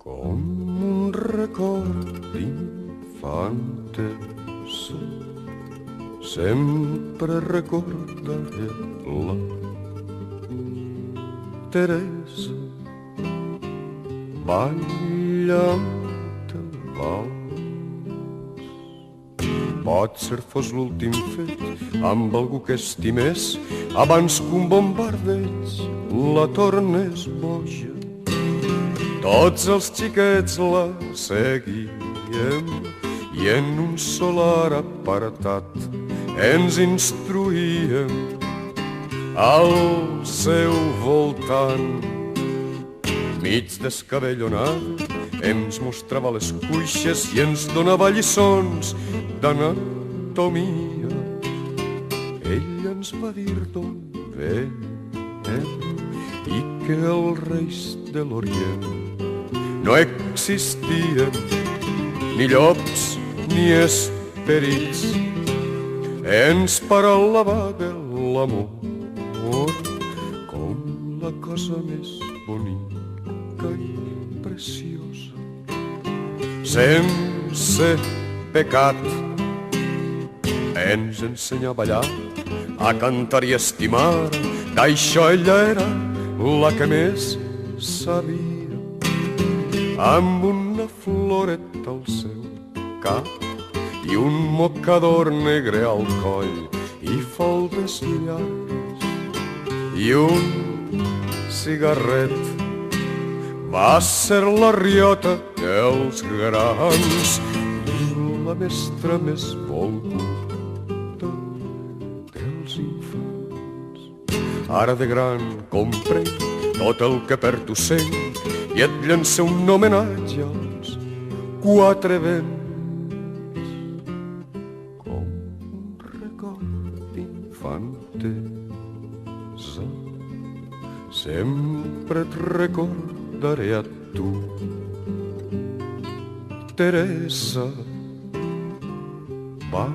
Com un record d'infantesa, sempre recordaré la Teresa ballant el vals. Potser fos l'últim fet amb algú que estimés abans que un bombardeig la tornés boja. Tots els xiquets la seguíem i en un solar apartat ens instruïem al seu voltant. Mig descabellonada ens mostrava les cuixes i ens donava lliçons d'anatomia. Ella ens va dir d'on venem i que els reis de l'Orient no existien ni llops ni esperits. Ens parlava de l'amor com la cosa més bonica i preciosa, sense pecat. Ens ensenyà a ballar, a cantar i a estimar, d'això ella era la que més sabia. Amb una floreta al seu cap i un mocador negre al coll i faldes llargues i un cigarret, va ser la riota dels grans i la mestra més volguda dels infants. Ara de gran comprenc tot el que per tu sent i et llancé un homenatge als quatre vents, com un record d'infantesa. Sempre et recordaré a tu, Teresa, va.